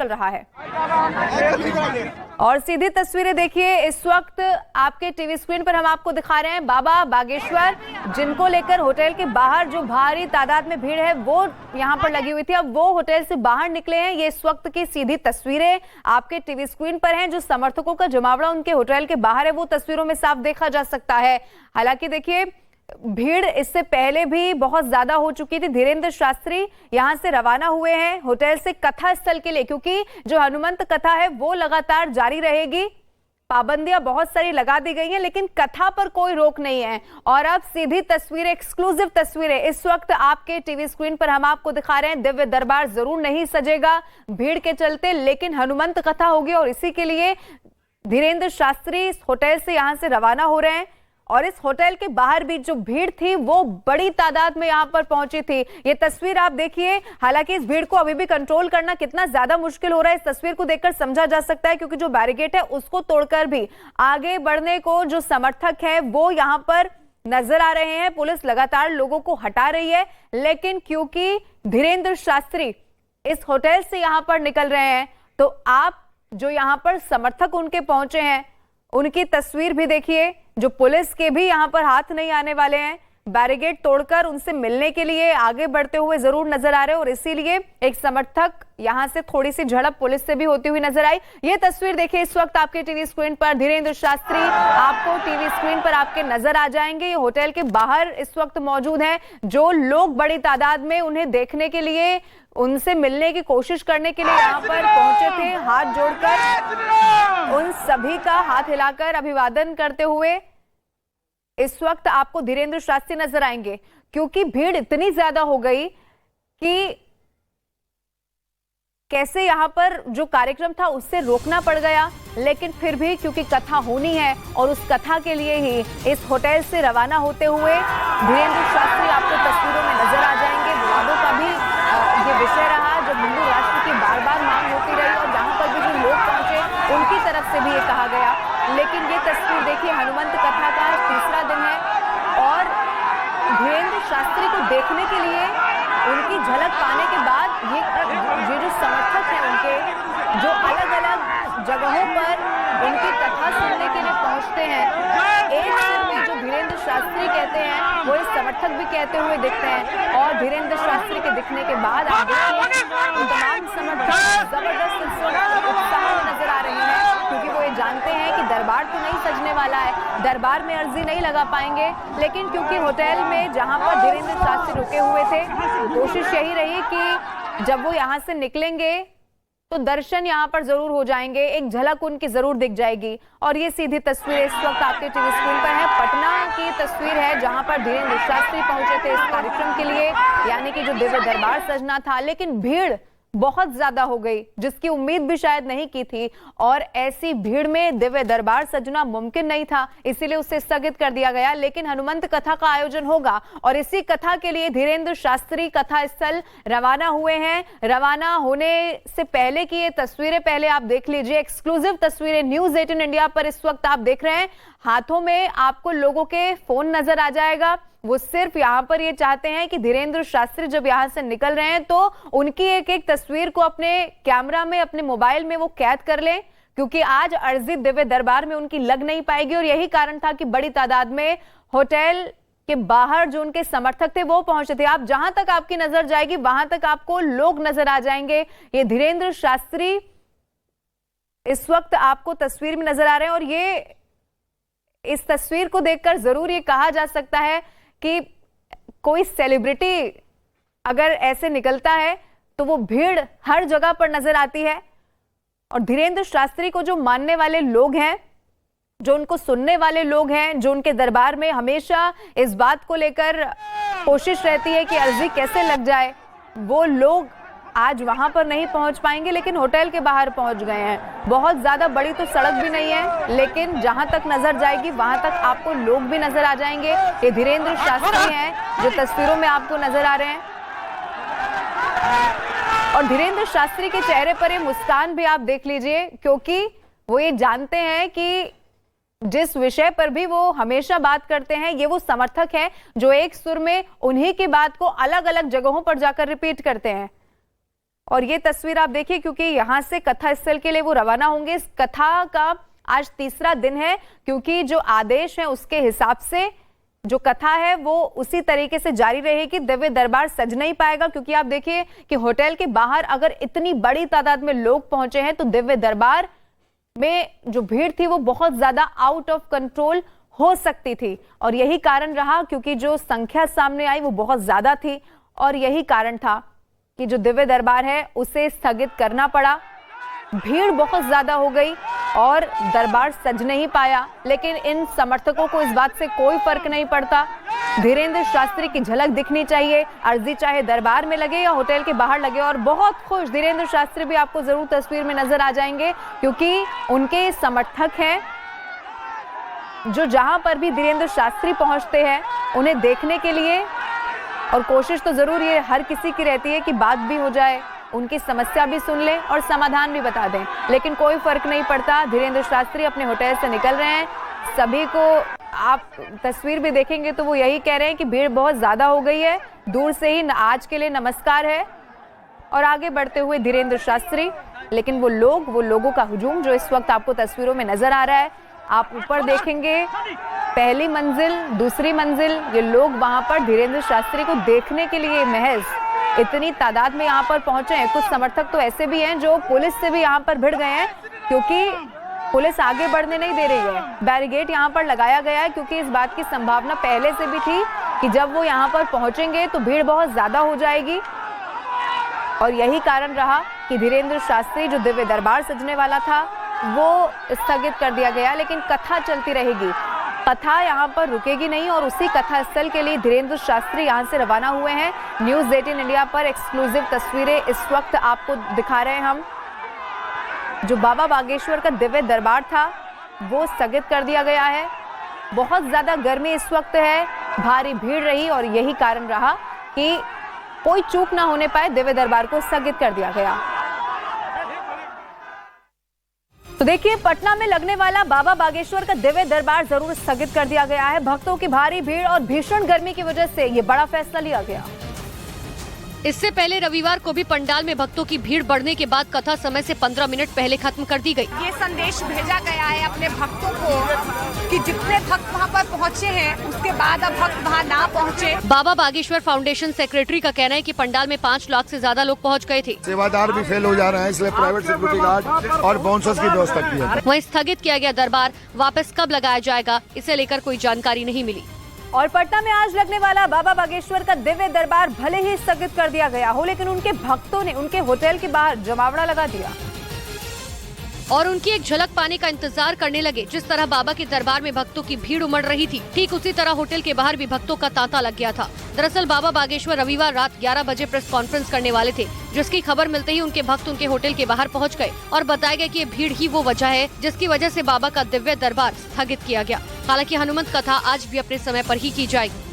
चल रहा है। और सीधी तस्वीरें देखिए, इस वक्त आपके टीवी स्क्रीन पर हम आपको दिखा रहे हैं बाबा बागेश्वर, जिनको लेकर होटल के बाहर जो भारी तादाद में भीड़ है वो यहां पर लगी हुई थी। अब वो होटल से बाहर निकले हैं। ये इस वक्त की सीधी तस्वीरें आपके टीवी स्क्रीन पर हैं। जो समर्थकों का जमावड़ा उनके होटल के बाहर है वो तस्वीरों में साफ देखा जा सकता है। हालांकि देखिए, भीड़ इससे पहले भी बहुत ज्यादा हो चुकी थी। धीरेन्द्र शास्त्री यहां से रवाना हुए हैं होटल से कथा स्थल के लिए, क्योंकि जो हनुमंत कथा है वो लगातार जारी रहेगी। पाबंदियां बहुत सारी लगा दी गई हैं, लेकिन कथा पर कोई रोक नहीं है। और अब सीधी तस्वीरें, एक्सक्लूसिव तस्वीरें इस वक्त आपके टीवी स्क्रीन पर हम आपको दिखा रहे हैं। दिव्य दरबार जरूर नहीं सजेगा भीड़ के चलते, लेकिन हनुमंत कथा होगी और इसी के लिए धीरेन्द्र शास्त्री इस होटल से यहां से रवाना हो रहे हैं। और इस होटल के बाहर भी जो भीड़ थी वो बड़ी तादाद में यहां पर पहुंची थी। ये तस्वीर आप देखिए। हालांकि इस भीड़ को अभी भी कंट्रोल करना कितना ज्यादा मुश्किल हो रहा है इस तस्वीर को देखकर समझा जा सकता है, क्योंकि जो बैरिकेड है उसको तोड़कर भी आगे बढ़ने को जो समर्थक है वो यहां पर नजर आ रहे हैं। पुलिस लगातार लोगों को हटा रही है, लेकिन क्योंकि धीरेन्द्र शास्त्री इस होटल से यहां पर निकल रहे हैं तो आप जो यहां पर समर्थक उनके पहुंचे हैं उनकी तस्वीर भी देखिए। जो पुलिस के भी यहां पर हाथ नहीं आने वाले हैं, बैरिकेड तोड़कर उनसे मिलने के लिए आगे बढ़ते हुए जरूर नजर आ रहे हैं। और इसीलिए एक समर्थक यहां से थोड़ी सी झड़प पुलिस से भी होती हुई नजर आई। ये तस्वीर देखिए इस वक्त आपके टीवी स्क्रीन पर। धीरेन्द्र शास्त्री आपको टीवी स्क्रीन पर आपके नजर आ जाएंगे। ये होटल के बाहर इस वक्त मौजूद हैं। जो लोग बड़ी तादाद में उन्हें देखने के लिए, उनसे मिलने की कोशिश करने के लिए यहाँ पर पहुंचे थे, हाथ जोड़कर उन सभी का हाथ हिलाकर अभिवादन करते हुए इस वक्त आपको धीरेन्द्र शास्त्री नजर आएंगे। क्योंकि भीड़ इतनी ज्यादा हो गई कि कैसे यहां पर जो कार्यक्रम था उससे रोकना पड़ गया, लेकिन फिर भी क्योंकि कथा होनी है और उस कथा के लिए ही इस होटल से रवाना होते हुए धीरेन्द्र शास्त्री आपको तस्वीरों में नजर आ जाएंगे। विवादों का भी ये विषय रहा जब हिंदू राष्ट्र की बार बार मांग होती रही और जहां पर भी जो लोग पहुंचे उनकी तरफ से भी ये कहा गया। लेकिन ये तस्वीर देखिए, हनुमंत कथा का तीसरा दिन है और धीरेन्द्र शास्त्री को देखने के लिए, उनकी झलक पाने के बाद ये जो समर्थक हैं उनके, जो अलग अलग जगहों पर उनकी कथा सुनने के लिए पहुंचते हैं, एक सिर में जो धीरेन्द्र शास्त्री कहते हैं वो इस समर्थक भी कहते हुए दिखते हैं। और धीरेन्द्र शास्त्री के दिखने के बाद आप देखिए तमाम समर्थक जबरदस्त उत्साह नजर आ रहे हैं, क्योंकि वो ये जानते हैं कि दरबार तो नहीं सजने वाला है, दरबार में अर्जी नहीं लगा पाएंगे। लेकिन क्योंकि होटल में जहां पर धीरेन्द्र शास्त्री रुके हुए थे, कोशिश यही रही कि जब वो यहां से निकलेंगे तो दर्शन यहां पर जरूर हो जाएंगे, एक झलक उनकी जरूर दिख जाएगी। और ये सीधी तस्वीर इस वक्त आपके टीवी स्क्रीन पर है। पटना की तस्वीर है जहां पर धीरेन्द्र शास्त्री पहुंचे थे इस कार्यक्रम के लिए, यानी कि जो दिव्य दरबार सजना था। लेकिन भीड़ बहुत ज्यादा हो गई, जिसकी उम्मीद भी शायद नहीं की थी। और ऐसी भीड़ में दिव्य दरबार सजना मुमकिन नहीं था, इसीलिए उसे स्थगित कर दिया गया। लेकिन हनुमंत कथा का आयोजन होगा और इसी कथा के लिए धीरेन्द्र शास्त्री कथा स्थल रवाना हुए हैं। रवाना होने से पहले की ये तस्वीरें पहले आप देख लीजिए, एक्सक्लूसिव तस्वीरें न्यूज़ 18 इंडिया पर इस वक्त आप देख रहे हैं। हाथों में आपको लोगों के फोन नजर आ जाएगा। वो सिर्फ यहाँ पर ये चाहते हैं कि धीरेन्द्र शास्त्री जब यहाँ से निकल रहे हैं तो उनकी एक एक तस्वीर को अपने कैमरा में, अपने मोबाइल में वो कैद कर लें, क्योंकि आज अर्जी दिव्य दरबार में उनकी लग नहीं पाएगी। और यही कारण था कि बड़ी तादाद में होटल के बाहर जो उनके समर्थक थे वो पहुंचे थे। आप जहां तक आपकी नजर जाएगी वहां तक आपको लोग नजर आ जाएंगे। ये धीरेन्द्र शास्त्री इस वक्त आपको तस्वीर में नजर आ रहे हैं। और ये इस तस्वीर को देखकर जरूर ये कहा जा सकता है कि कोई सेलिब्रिटी अगर ऐसे निकलता है तो वो भीड़ हर जगह पर नजर आती है। और धीरेन्द्र शास्त्री को जो मानने वाले लोग हैं, जो उनको सुनने वाले लोग हैं, जो उनके दरबार में हमेशा इस बात को लेकर कोशिश रहती है कि अर्जी कैसे लग जाए, वो लोग आज वहां पर नहीं पहुंच पाएंगे, लेकिन होटल के बाहर पहुंच गए हैं। बहुत ज्यादा बड़ी तो सड़क भी नहीं है, लेकिन जहां तक नजर जाएगी वहां तक आपको लोग भी नजर आ जाएंगे। ये धीरेन्द्र शास्त्री हैं जो तस्वीरों में आपको नजर आ रहे हैं। और धीरेन्द्र शास्त्री के चेहरे पर ये मुस्कान भी आप देख लीजिए, क्योंकि वो ये जानते हैं कि जिस विषय पर भी वो हमेशा बात करते हैं, ये वो समर्थक हैं जो एक सुर में उन्हीं की बात को अलग अलग जगहों पर जाकर रिपीट करते हैं। और ये तस्वीर आप देखिए, क्योंकि यहाँ से कथा स्थल के लिए वो रवाना होंगे। इस कथा का आज तीसरा दिन है, क्योंकि जो आदेश है उसके हिसाब से जो कथा है वो उसी तरीके से जारी रहेगी। दिव्य दरबार सज नहीं पाएगा, क्योंकि आप देखिए कि होटल के बाहर अगर इतनी बड़ी तादाद में लोग पहुंचे हैं तो दिव्य दरबार में जो भीड़ थी वो बहुत ज्यादा आउट ऑफ कंट्रोल हो सकती थी। और यही कारण रहा, क्योंकि जो संख्या सामने आई वो बहुत ज्यादा थी और यही कारण था कि जो दिव्य दरबार है उसे स्थगित करना पड़ा। भीड़ बहुत ज्यादा हो गई और दरबार सज नहीं पाया, लेकिन इन समर्थकों को इस बात से कोई फर्क नहीं पड़ता। धीरेन्द्र शास्त्री की झलक दिखनी चाहिए, अर्जी चाहे दरबार में लगे या होटल के बाहर लगे। और बहुत खुश धीरेन्द्र शास्त्री भी आपको जरूर तस्वीर में नजर आ जाएंगे, क्योंकि उनके समर्थक हैं जो जहां पर भी धीरेन्द्र शास्त्री पहुंचते हैं उन्हें देखने के लिए। और कोशिश तो जरूर ये हर किसी की रहती है कि बात भी हो जाए, उनकी समस्या भी सुन लें और समाधान भी बता दें, लेकिन कोई फर्क नहीं पड़ता। धीरेन्द्र शास्त्री अपने होटल से निकल रहे हैं। सभी को आप तस्वीर भी देखेंगे तो वो यही कह रहे हैं कि भीड़ बहुत ज्यादा हो गई है, दूर से ही आज के लिए नमस्कार है। और आगे बढ़ते हुए धीरेन्द्र शास्त्री, लेकिन वो लोगों का हुजूम जो इस वक्त आपको तस्वीरों में नजर आ रहा है, आप ऊपर देखेंगे पहली मंजिल, दूसरी मंजिल, ये लोग वहां पर धीरेन्द्र शास्त्री को देखने के लिए महज इतनी तादाद में यहाँ पर पहुंचे हैं। कुछ समर्थक तो ऐसे भी हैं जो पुलिस से भी यहाँ पर भिड़ गए हैं, क्योंकि पुलिस आगे बढ़ने नहीं दे रही है। बैरिकेड यहाँ पर लगाया गया है, क्योंकि इस बात की संभावना पहले से भी थी कि जब वो यहाँ पर पहुंचेंगे तो भीड़ बहुत ज्यादा हो जाएगी। और यही कारण रहा कि धीरेन्द्र शास्त्री जो दिव्य दरबार सजने वाला था वो स्थगित कर दिया गया, लेकिन कथा चलती रहेगी। कथा यहाँ पर रुकेगी नहीं और उसी कथा स्थल के लिए धीरेन्द्र शास्त्री यहाँ से रवाना हुए हैं। न्यूज़ 18 इंडिया पर एक्सक्लूसिव तस्वीरें इस वक्त आपको दिखा रहे हैं हम। जो बाबा बागेश्वर का दिव्य दरबार था वो स्थगित कर दिया गया है। बहुत ज्यादा गर्मी इस वक्त है, भारी भीड़ रही और यही कारण रहा कि कोई चूक ना होने पाए, दिव्य दरबार को स्थगित कर दिया गया। तो देखिए, पटना में लगने वाला बाबा बागेश्वर का दिव्य दरबार जरूर स्थगित कर दिया गया है। भक्तों की भारी भीड़ और भीषण गर्मी की वजह से ये बड़ा फैसला लिया गया। इससे पहले रविवार को भी पंडाल में भक्तों की भीड़ बढ़ने के बाद कथा समय से 15 मिनट पहले खत्म कर दी गई। ये संदेश भेजा गया है अपने भक्तों को कि जितने भक्त वहाँ पर पहुँचे हैं उसके बाद अब भक्त वहाँ ना पहुँचे। बाबा बागेश्वर फाउंडेशन सेक्रेटरी का कहना है कि पंडाल में 5 लाख से ज्यादा लोग पहुँच गए थे। सेवादार भी फेल हो जा रहे हैं, इसलिए प्राइवेट सिक्योरिटी गार्ड और बाउंसर्स की व्यवस्था की है। वहीं स्थगित किया गया दरबार वापस कब लगाया जाएगा, इसे लेकर कोई जानकारी नहीं मिली। और पटना में आज लगने वाला बाबा बागेश्वर का दिव्य दरबार भले ही स्थगित कर दिया गया हो, लेकिन उनके भक्तों ने उनके होटल के बाहर जमावड़ा लगा दिया और उनकी एक झलक पाने का इंतजार करने लगे। जिस तरह बाबा के दरबार में भक्तों की भीड़ उमड़ रही थी, ठीक उसी तरह होटल के बाहर भी भक्तों का तांता लग गया था। दरअसल बाबा बागेश्वर रविवार रात 11 बजे प्रेस कॉन्फ्रेंस करने वाले थे, जिसकी खबर मिलते ही उनके भक्त उनके होटल के बाहर पहुंच गए और बताया गया कि ये भीड़ ही वो वजह है जिसकी वजह से बाबा का दिव्य दरबार स्थगित किया गया। हालांकि हनुमंत कथा आज भी अपने समय पर ही की जाएगी।